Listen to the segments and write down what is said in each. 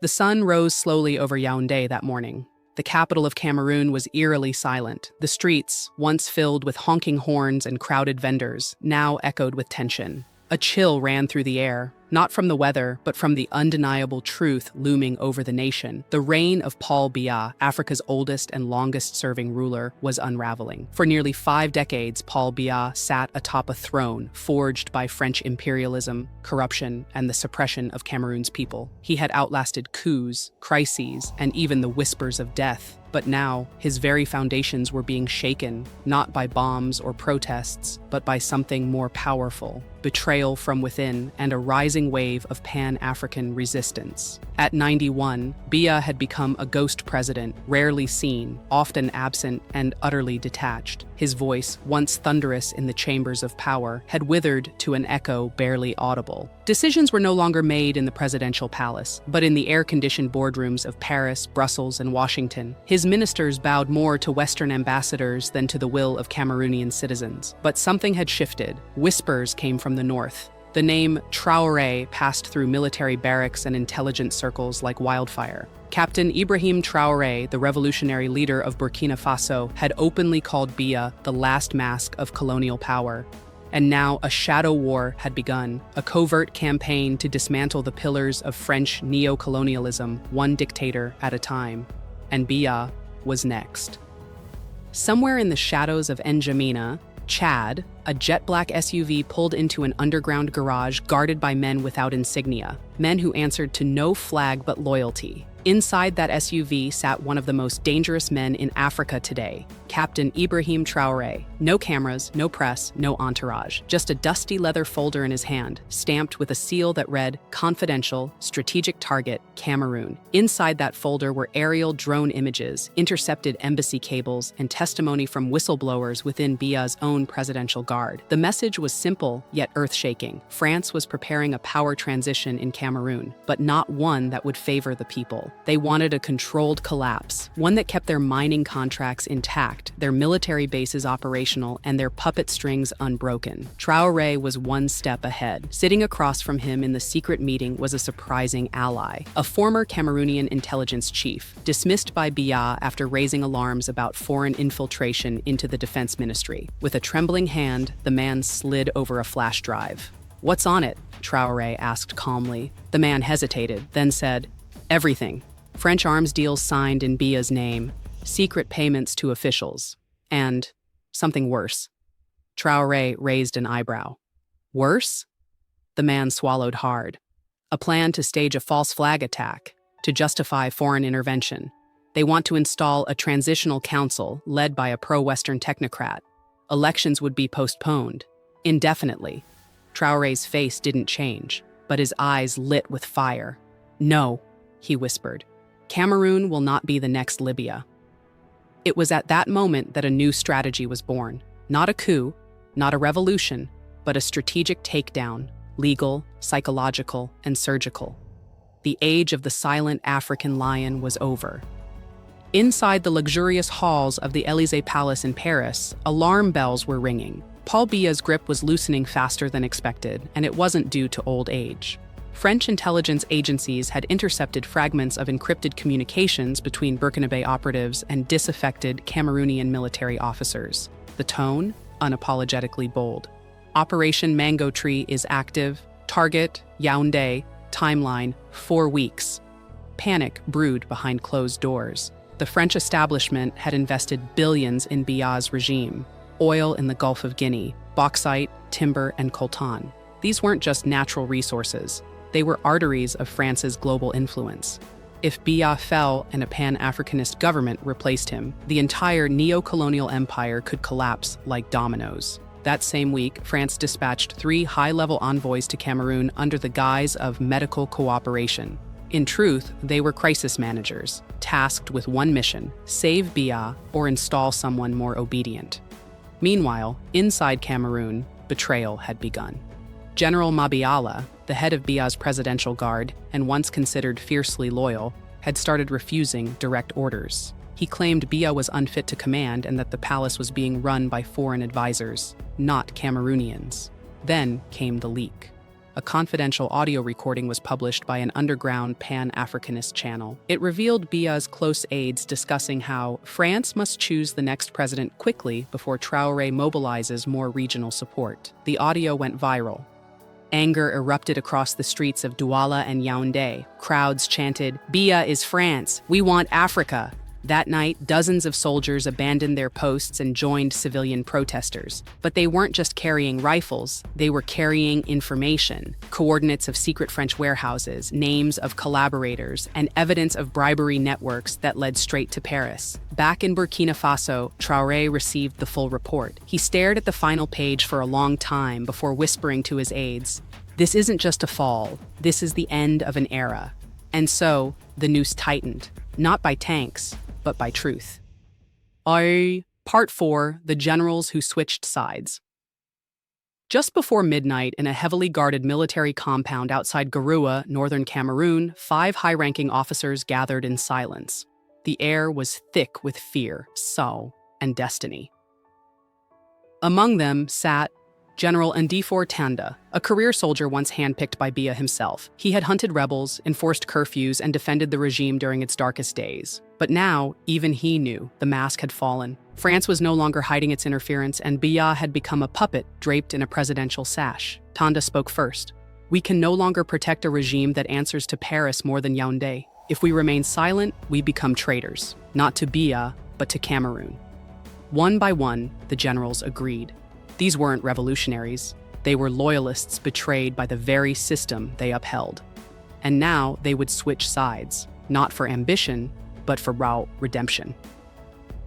The sun rose slowly over Yaoundé that morning. The capital of Cameroon was eerily silent. The streets, once filled with honking horns and crowded vendors, now echoed with tension. A chill ran through the air, not from the weather, but from the undeniable truth looming over the nation. The reign of Paul Biya, Africa's oldest and longest-serving ruler, was unraveling. For nearly 5 decades, Paul Biya sat atop a throne forged by French imperialism, corruption, and the suppression of Cameroon's people. He had outlasted coups, crises, and even the whispers of death. But now, his very foundations were being shaken, not by bombs or protests, but by something more powerful: betrayal from within and a rising wave of Pan-African resistance. At 91, Biya had become a ghost president, rarely seen, often absent, and utterly detached. His voice, once thunderous in the chambers of power, had withered to an echo barely audible. Decisions were no longer made in the presidential palace, but in the air-conditioned boardrooms of Paris, Brussels, and Washington. His ministers bowed more to Western ambassadors than to the will of Cameroonian citizens. But something had shifted. Whispers came from the north. The name Traoré passed through military barracks and intelligence circles like wildfire. Captain Ibrahim Traoré, the revolutionary leader of Burkina Faso, had openly called Biya the last mask of colonial power. And now a shadow war had begun, a covert campaign to dismantle the pillars of French neo-colonialism, one dictator at a time. And Biya was next. Somewhere in the shadows of N'Djamena, Chad, a jet-black SUV pulled into an underground garage guarded by men without insignia, men who answered to no flag but loyalty. Inside that SUV sat one of the most dangerous men in Africa today, Captain Ibrahim Traoré. No cameras, no press, no entourage. Just a dusty leather folder in his hand, stamped with a seal that read, "Confidential, Strategic Target, Cameroon." Inside that folder were aerial drone images, intercepted embassy cables, and testimony from whistleblowers within Biya's own presidential guard. The message was simple, yet earth-shaking. France was preparing a power transition in Cameroon, but not one that would favor the people. They wanted a controlled collapse, one that kept their mining contracts intact, their military bases operational, and their puppet strings unbroken. Traoré was one step ahead. Sitting across from him in the secret meeting was a surprising ally, a former Cameroonian intelligence chief, dismissed by Biya after raising alarms about foreign infiltration into the defense ministry. With a trembling hand, the man slid over a flash drive. "What's on it?" Traoré asked calmly. The man hesitated, then said, "Everything. French arms deals signed in Biya's name, secret payments to officials, and something worse." Traoré raised an eyebrow. "Worse?" The man swallowed hard. "A plan to stage a false flag attack, to justify foreign intervention. They want to install a transitional council led by a pro-Western technocrat. Elections would be postponed, indefinitely." Traoré's face didn't change, but his eyes lit with fire. "No," he whispered. "Cameroon will not be the next Libya." It was at that moment that a new strategy was born. Not a coup, not a revolution, but a strategic takedown, legal, psychological, and surgical. The age of the silent African lion was over. Inside the luxurious halls of the Élysée Palace in Paris, alarm bells were ringing. Paul Biya's grip was loosening faster than expected, and it wasn't due to old age. French intelligence agencies had intercepted fragments of encrypted communications between Burkinabe operatives and disaffected Cameroonian military officers. The tone? Unapologetically bold. Operation Mango Tree is active. Target, Yaoundé. Timeline, 4 weeks. Panic brewed behind closed doors. The French establishment had invested billions in Biya's regime. Oil in the Gulf of Guinea, bauxite, timber, and coltan. These weren't just natural resources. They were arteries of France's global influence. If Biya fell and a Pan-Africanist government replaced him, the entire neo-colonial empire could collapse like dominoes. That same week, France dispatched 3 high-level envoys to Cameroon under the guise of medical cooperation. In truth, they were crisis managers, tasked with one mission: save Biya or install someone more obedient. Meanwhile, inside Cameroon, betrayal had begun. General Mabiala, the head of Biya's presidential guard and once considered fiercely loyal, had started refusing direct orders. He claimed Biya was unfit to command and that the palace was being run by foreign advisors, not Cameroonians. Then came the leak. a confidential audio recording was published by an underground Pan-Africanist channel. It revealed Biya's close aides discussing how France must choose the next president quickly before Traoré mobilizes more regional support. The audio went viral. Anger erupted across the streets of Douala and Yaoundé. Crowds chanted, "Biya is France! We want Africa!" That night, dozens of soldiers abandoned their posts and joined civilian protesters. But they weren't just carrying rifles, they were carrying information, coordinates of secret French warehouses, names of collaborators, and evidence of bribery networks that led straight to Paris. Back in Burkina Faso, Traoré received the full report. He stared at the final page for a long time before whispering to his aides, "This isn't just a fall, this is the end of an era." And so, the noose tightened, not by tanks, but by truth. Part 4, The Generals Who Switched Sides. Just before midnight, in a heavily guarded military compound outside Garoua, northern Cameroon, 5 high-ranking officers gathered in silence. The air was thick with fear, sorrow, and destiny. Among them sat General Ndifor Tanda, a career soldier once handpicked by Biya himself. He had hunted rebels, enforced curfews, and defended the regime during its darkest days. But now, even he knew the mask had fallen. France was no longer hiding its interference, and Biya had become a puppet draped in a presidential sash. Tanda spoke first. "We can no longer protect a regime that answers to Paris more than Yaoundé. If we remain silent, we become traitors, not to Biya, but to Cameroon." One by one, the generals agreed. These weren't revolutionaries. They were loyalists betrayed by the very system they upheld. And now they would switch sides, not for ambition, but for raw redemption.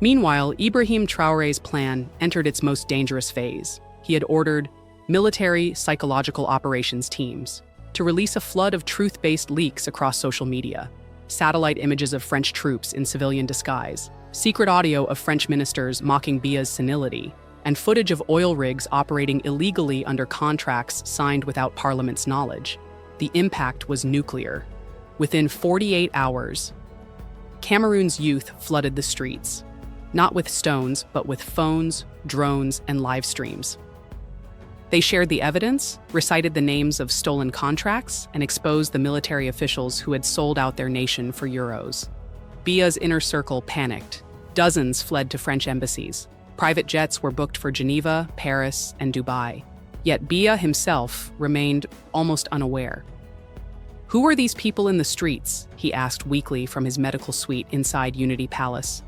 Meanwhile, Ibrahim Traoré's plan entered its most dangerous phase. He had ordered military psychological operations teams to release a flood of truth-based leaks across social media, satellite images of French troops in civilian disguise, secret audio of French ministers mocking Biya's senility, and footage of oil rigs operating illegally under contracts signed without Parliament's knowledge. The impact was nuclear. Within 48 hours, Cameroon's youth flooded the streets, not with stones, but with phones, drones, and live streams. They shared the evidence, recited the names of stolen contracts, and exposed the military officials who had sold out their nation for euros. Biya's inner circle panicked. Dozens fled to French embassies. Private jets were booked for Geneva, Paris, and Dubai. Yet Biya himself remained almost unaware. "Who are these people in the streets?" he asked weakly from his medical suite inside Unity Palace.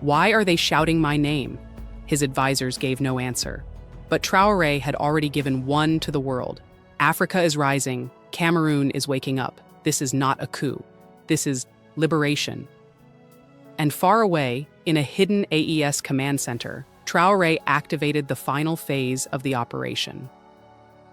"Why are they shouting my name?" His advisors gave no answer. But Traoré had already given one to the world. Africa is rising. Cameroon is waking up. This is not a coup. This is liberation. And far away, in a hidden AES command center, Traoré activated the final phase of the operation.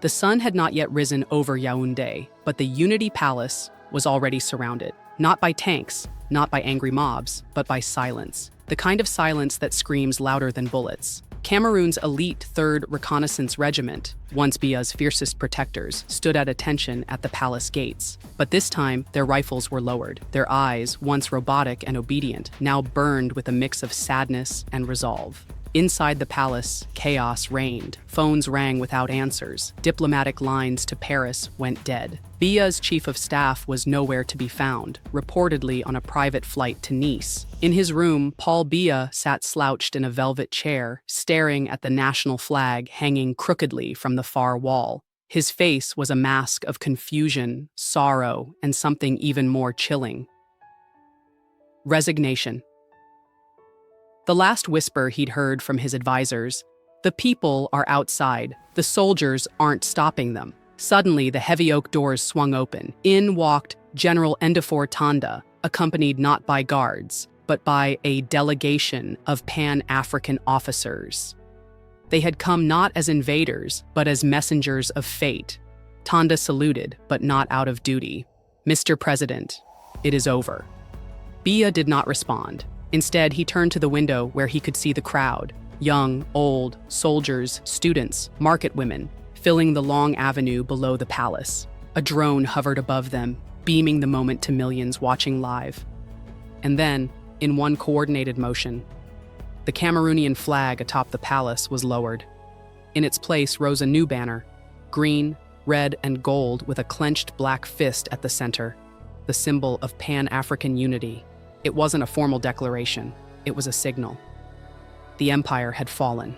The sun had not yet risen over Yaoundé, but the Unity Palace was already surrounded, not by tanks, not by angry mobs, but by silence, the kind of silence that screams louder than bullets. Cameroon's elite 3rd Reconnaissance Regiment, once Biya's fiercest protectors, stood at attention at the palace gates. But this time, their rifles were lowered. Their eyes, once robotic and obedient, now burned with a mix of sadness and resolve. Inside the palace, chaos reigned. Phones rang without answers. Diplomatic lines to Paris went dead. Biya's chief of staff was nowhere to be found, reportedly on a private flight to Nice. In his room, Paul Biya sat slouched in a velvet chair, staring at the national flag hanging crookedly from the far wall. His face was a mask of confusion, sorrow, and something even more chilling: resignation. The last whisper he'd heard from his advisors: "The people are outside. The soldiers aren't stopping them." Suddenly, the heavy oak doors swung open. In walked General Ndifor Tanda, accompanied not by guards, but by a delegation of Pan-African officers. They had come not as invaders, but as messengers of fate. Tanda saluted, but not out of duty. "Mr. President, it is over." Biya did not respond. Instead, he turned to the window where he could see the crowd, young, old, soldiers, students, market women, filling the long avenue below the palace. A drone hovered above them, beaming the moment to millions watching live. And then, in one coordinated motion, the Cameroonian flag atop the palace was lowered. In its place rose a new banner, green, red and gold with a clenched black fist at the center, the symbol of Pan-African unity. It wasn't a formal declaration, it was a signal. The empire had fallen.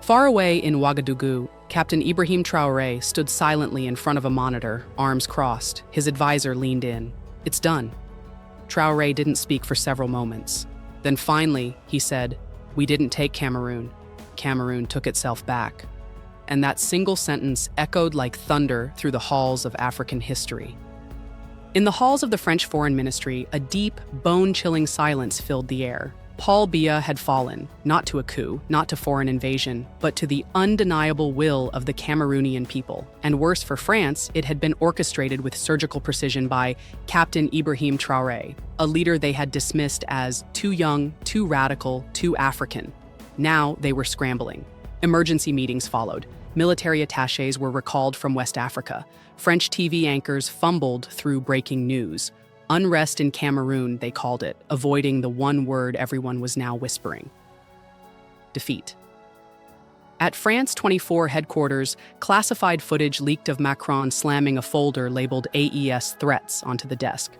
Far away in Ouagadougou, Captain Ibrahim Traoré stood silently in front of a monitor, arms crossed. His advisor leaned in. "It's done." Traoré didn't speak for several moments. Then finally, he said, "We didn't take Cameroon. Cameroon took itself back." And that single sentence echoed like thunder through the halls of African history. In the halls of the French Foreign Ministry, a deep, bone-chilling silence filled the air. Paul Biya had fallen, not to a coup, not to foreign invasion, but to the undeniable will of the Cameroonian people. And worse for France, it had been orchestrated with surgical precision by Captain Ibrahim Traoré, a leader they had dismissed as too young, too radical, too African. Now they were scrambling. Emergency meetings followed. Military attachés were recalled from West Africa. French TV anchors fumbled through breaking news. Unrest in Cameroon, they called it, avoiding the one word everyone was now whispering: defeat. At France 24 headquarters, classified footage leaked of Macron slamming a folder labeled AES threats onto the desk.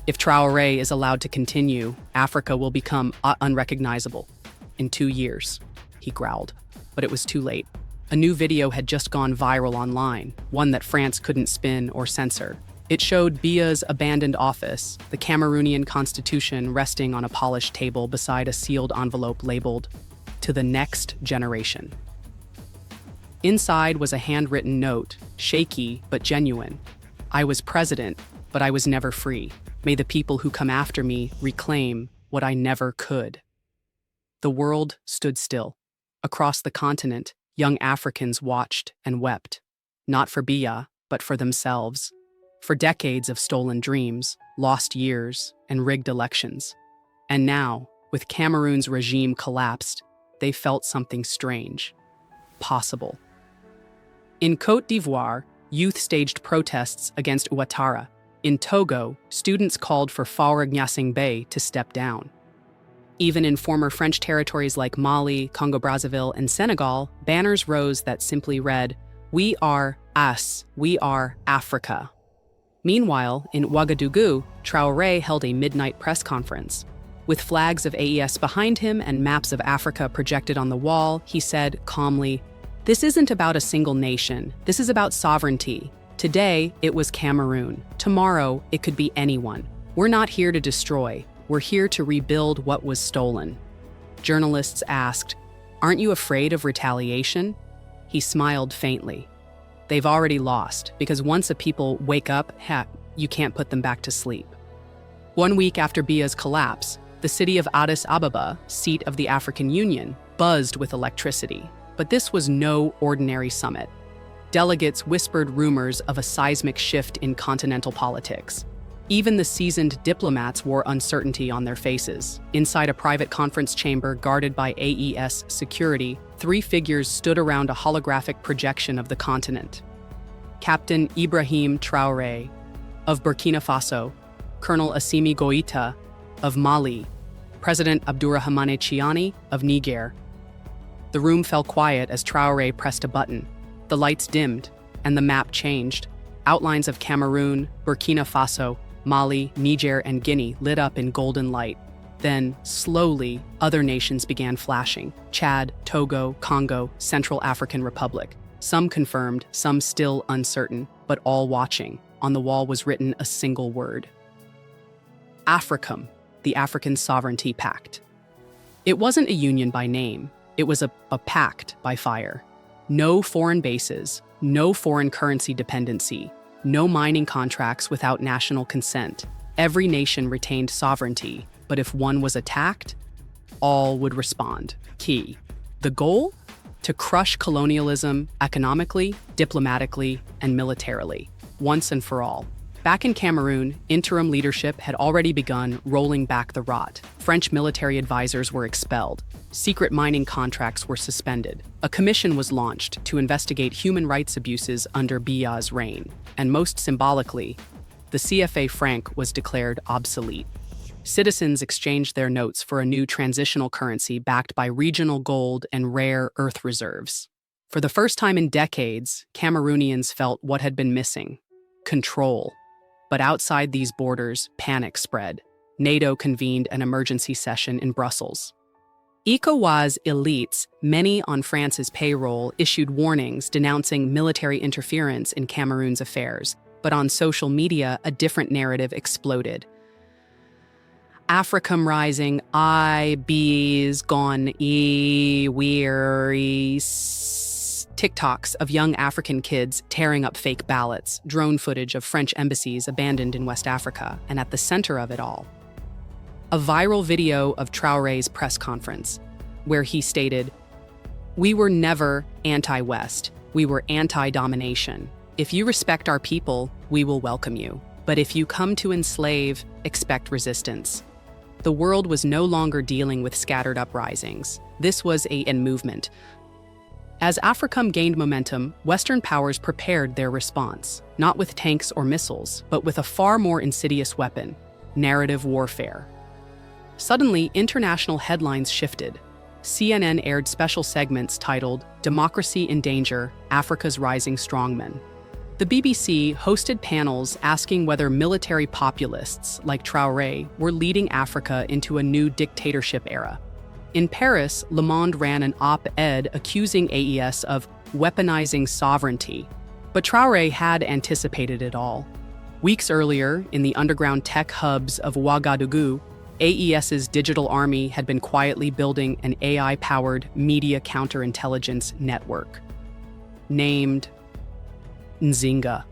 If Traoré is allowed to continue, Africa will become unrecognizable. In 2 years, he growled. But it was too late. A new video had just gone viral online, one that France couldn't spin or censor. It showed Biya's abandoned office, the Cameroonian constitution resting on a polished table beside a sealed envelope labeled, "To the Next Generation." Inside was a handwritten note, shaky but genuine. "I was president, but I was never free. May the people who come after me reclaim what I never could." The world stood still. Across the continent, young Africans watched and wept, not for Biya, but for themselves. For decades of stolen dreams, lost years, and rigged elections. And now, with Cameroon's regime collapsed, they felt something strange. Possible. In Côte d'Ivoire, youth staged protests against Ouattara. In Togo, students called for Faure Gnassingbé to step down. Even in former French territories like Mali, Congo-Brazzaville, and Senegal, banners rose that simply read, "We are us, we are Africa." Meanwhile, in Ouagadougou, Traoré held a midnight press conference. With flags of AES behind him and maps of Africa projected on the wall, he said calmly, "This isn't about a single nation. This is about sovereignty. Today, it was Cameroon. Tomorrow, it could be anyone. We're not here to destroy. We're here to rebuild what was stolen." Journalists asked, "Aren't you afraid of retaliation?" He smiled faintly. "They've already lost, because once a people wake up, you can't put them back to sleep." 1 week after Biya's collapse, the city of Addis Ababa, seat of the African Union, buzzed with electricity. But this was no ordinary summit. Delegates whispered rumors of a seismic shift in continental politics. Even the seasoned diplomats wore uncertainty on their faces. Inside a private conference chamber guarded by AES security, 3 figures stood around a holographic projection of the continent. Captain Ibrahim Traoré of Burkina Faso, Colonel Assimi Goïta of Mali, President Abdourahmane Chiani of Niger. The room fell quiet as Traoré pressed a button. The lights dimmed, and the map changed. Outlines of Cameroon, Burkina Faso, Mali, Niger, and Guinea lit up in golden light. Then, slowly, other nations began flashing: Chad, Togo, Congo, Central African Republic. Some confirmed, some still uncertain, but all watching. On the wall was written a single word: AFRICUM, the African Sovereignty Pact. It wasn't a union by name, it was a pact by fire. No foreign bases, no foreign currency dependency, no mining contracts without national consent. Every nation retained sovereignty, but if one was attacked, all would respond. Key. The goal? To crush colonialism economically, diplomatically, and militarily, once and for all. Back in Cameroon, interim leadership had already begun rolling back the rot. French military advisors were expelled. Secret mining contracts were suspended. A commission was launched to investigate human rights abuses under Biya's reign. And most symbolically, the CFA franc was declared obsolete. Citizens exchanged their notes for a new transitional currency backed by regional gold and rare earth reserves. For the first time in decades, Cameroonians felt what had been missing: control. But outside these borders, panic spread. NATO convened an emergency session in Brussels. ECOWAS elites, many on France's payroll, issued warnings denouncing military interference in Cameroon's affairs. But on social media, a different narrative exploded. AFRICUM rising, IB's gone, weary. TikToks of young African kids tearing up fake ballots, drone footage of French embassies abandoned in West Africa, and at the center of it all, a viral video of Traoré's press conference, where he stated, "We were never anti-West, we were anti-domination. If you respect our people, we will welcome you. But if you come to enslave, expect resistance." The world was no longer dealing with scattered uprisings. This was a movement. As AFRICUM gained momentum, Western powers prepared their response, not with tanks or missiles, but with a far more insidious weapon: narrative warfare. Suddenly, international headlines shifted. CNN aired special segments titled "Democracy in Danger: Africa's Rising Strongmen." The BBC hosted panels asking whether military populists like Traoré were leading Africa into a new dictatorship era. In Paris, Le Monde ran an op-ed accusing AES of weaponizing sovereignty. But Traoré had anticipated it all. Weeks earlier, in the underground tech hubs of Ouagadougou, AES's digital army had been quietly building an AI-powered media counterintelligence network, named Nzinga.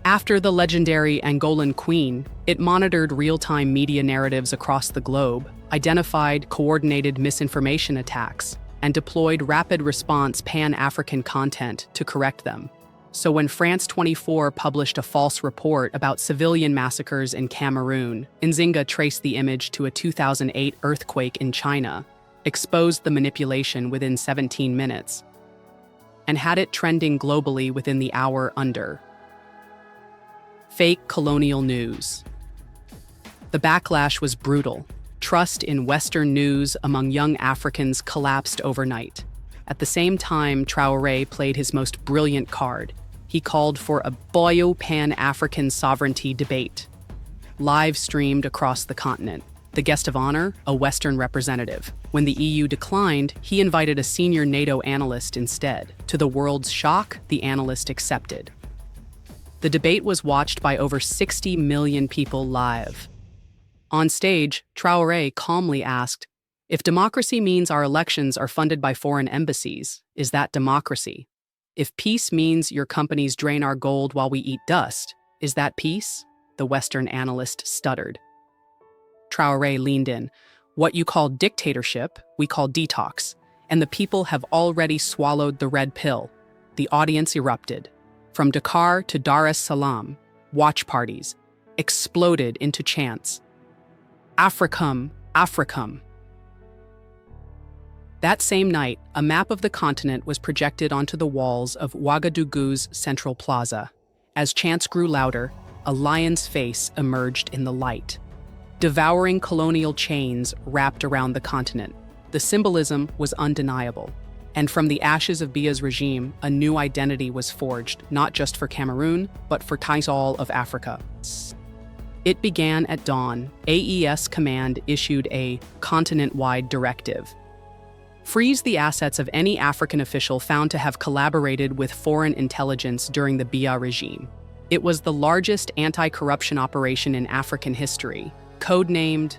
After the legendary Angolan Queen, it monitored real-time media narratives across the globe, identified coordinated misinformation attacks, and deployed rapid response Pan-African content to correct them. So when France 24 published a false report about civilian massacres in Cameroon, Nzinga traced the image to a 2008 earthquake in China, exposed the manipulation within 17 minutes, and had it trending globally within the hour under. Fake colonial news. The backlash was brutal. Trust in Western news among young Africans collapsed overnight. At the same time, Traoré played his most brilliant card. He called for a bio-Pan-African sovereignty debate, live-streamed across the continent. The guest of honor, a Western representative. When the EU declined, he invited a senior NATO analyst instead. To the world's shock, the analyst accepted. The debate was watched by over 60 million people live. On stage, Traoré calmly asked, "If democracy means our elections are funded by foreign embassies, is that democracy? If peace means your companies drain our gold while we eat dust, is that peace?" The Western analyst stuttered. Traoré leaned in. "What you call dictatorship, we call detox, and the people have already swallowed the red pill." The audience erupted. From Dakar to Dar es Salaam, watch parties exploded into chants. "AFRICUM, AFRICUM." That same night, a map of the continent was projected onto the walls of Ouagadougou's Central Plaza. As chants grew louder, a lion's face emerged in the light. Devouring colonial chains wrapped around the continent. The symbolism was undeniable. And from the ashes of Biya's regime, a new identity was forged, not just for Cameroon, but for all of Africa. It began at dawn. AES Command issued a continent-wide directive. Freeze the assets of any African official found to have collaborated with foreign intelligence during the Biya regime. It was the largest anti-corruption operation in African history, codenamed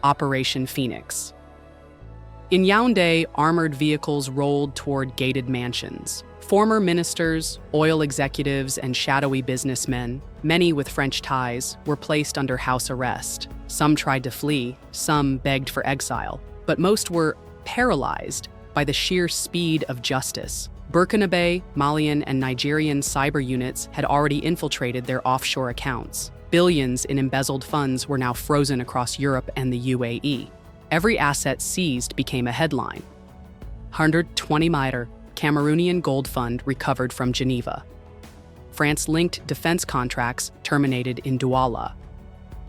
Operation Phoenix. In Yaoundé, armored vehicles rolled toward gated mansions. Former ministers, oil executives, and shadowy businessmen, many with French ties, were placed under house arrest. Some tried to flee, some begged for exile, but most were paralyzed by the sheer speed of justice. Burkinabe, Malian, and Nigerian cyber units had already infiltrated their offshore accounts. Billions in embezzled funds were now frozen across Europe and the UAE. Every asset seized became a headline. 120 Mitre, Cameroonian gold fund recovered from Geneva. France-linked defense contracts terminated in Douala.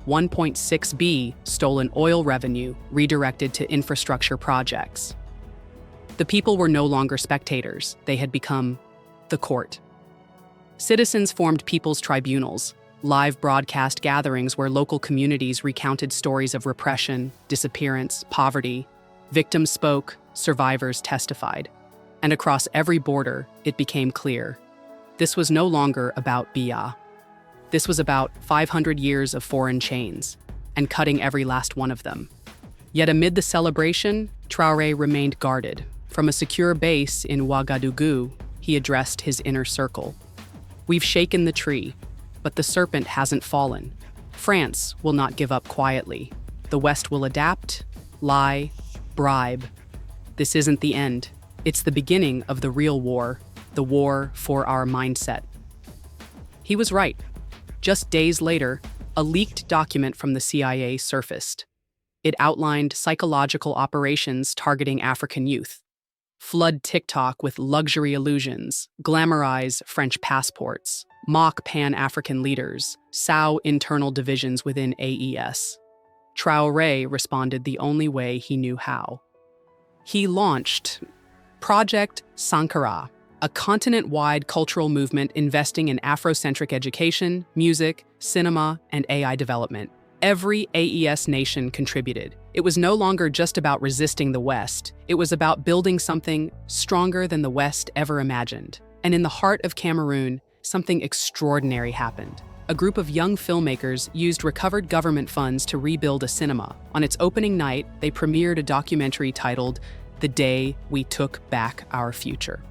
1.6 billion stolen oil revenue redirected to infrastructure projects. The people were no longer spectators. They had become the court. Citizens formed people's tribunals, live broadcast gatherings where local communities recounted stories of repression, disappearance, poverty. Victims spoke, survivors testified. And across every border, it became clear. This was no longer about Biya. This was about 500 years of foreign chains, and cutting every last one of them. Yet amid the celebration, Traoré remained guarded. From a secure base in Ouagadougou, he addressed his inner circle. We've shaken the tree, but the serpent hasn't fallen. France will not give up quietly. The West will adapt, lie, bribe. This isn't the end. It's the beginning of the real war, the war for our mindset. He was right. Just days later, a leaked document from the CIA surfaced. It outlined psychological operations targeting African youth. Flood TikTok with luxury illusions, glamorize French passports, mock Pan-African leaders, sow internal divisions within AES. Traoré responded the only way he knew how. He launched Project Sankara, a continent-wide cultural movement investing in Afrocentric education, music, cinema, and AI development. Every AES nation contributed. It was no longer just about resisting the West. It was about building something stronger than the West ever imagined. And in the heart of Cameroon, something extraordinary happened. A group of young filmmakers used recovered government funds to rebuild a cinema. On its opening night, they premiered a documentary titled "The Day We Took Back Our Future."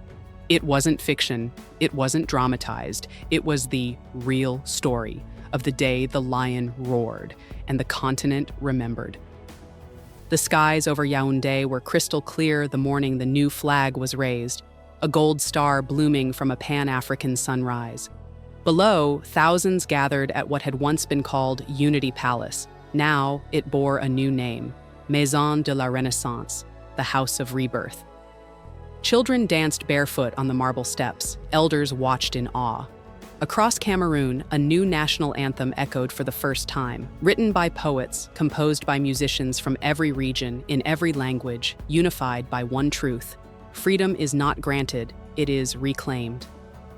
It wasn't fiction, it wasn't dramatized, it was the real story of the day the lion roared and the continent remembered. The skies over Yaoundé were crystal clear the morning the new flag was raised, a gold star blooming from a Pan-African sunrise. Below, thousands gathered at what had once been called Unity Palace. Now it bore a new name, Maison de la Renaissance, the House of Rebirth. Children danced barefoot on the marble steps. Elders watched in awe. Across Cameroon, a new national anthem echoed for the first time. Written by poets, composed by musicians from every region, in every language, unified by one truth: freedom is not granted, it is reclaimed.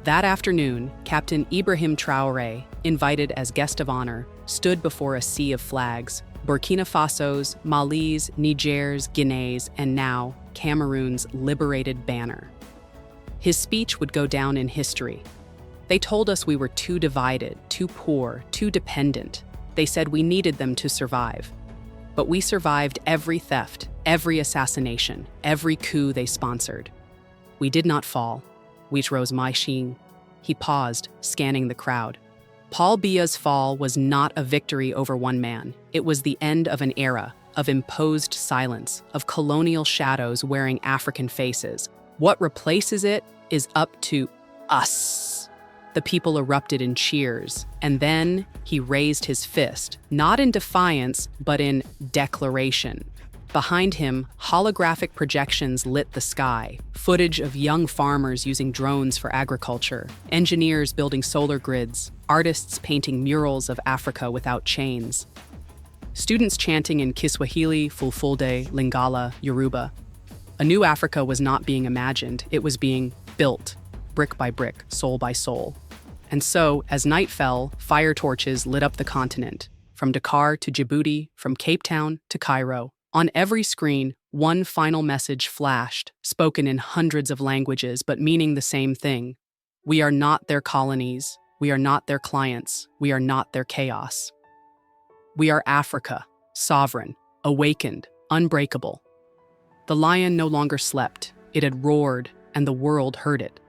That afternoon, Captain Ibrahim Traoré, invited as guest of honor, stood before a sea of flags: Burkina Faso's, Mali's, Niger's, Guinea's, and now Cameroon's liberated banner. His speech would go down in history. They told us we were too divided, too poor, too dependent. They said we needed them to survive. But we survived every theft, every assassination, every coup they sponsored. We did not fall. We rose my sheen. He paused, scanning the crowd. Paul Biya's fall was not a victory over one man. It was the end of an era, of imposed silence, of colonial shadows wearing African faces. What replaces it is up to us. The people erupted in cheers, and then he raised his fist, not in defiance, but in declaration. Behind him, holographic projections lit the sky, footage of young farmers using drones for agriculture, engineers building solar grids, artists painting murals of Africa without chains, students chanting in Kiswahili, Fulfulde, Lingala, Yoruba. A new Africa was not being imagined, it was being built, brick by brick, soul by soul. And so, as night fell, fire torches lit up the continent, from Dakar to Djibouti, from Cape Town to Cairo. On every screen, one final message flashed, spoken in hundreds of languages, but meaning the same thing. We are not their colonies. We are not their clients. We are not their chaos. We are Africa, sovereign, awakened, unbreakable. The lion no longer slept. It had roared, and the world heard it.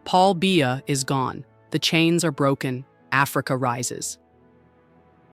Paul Biya is gone. The chains are broken. Africa rises.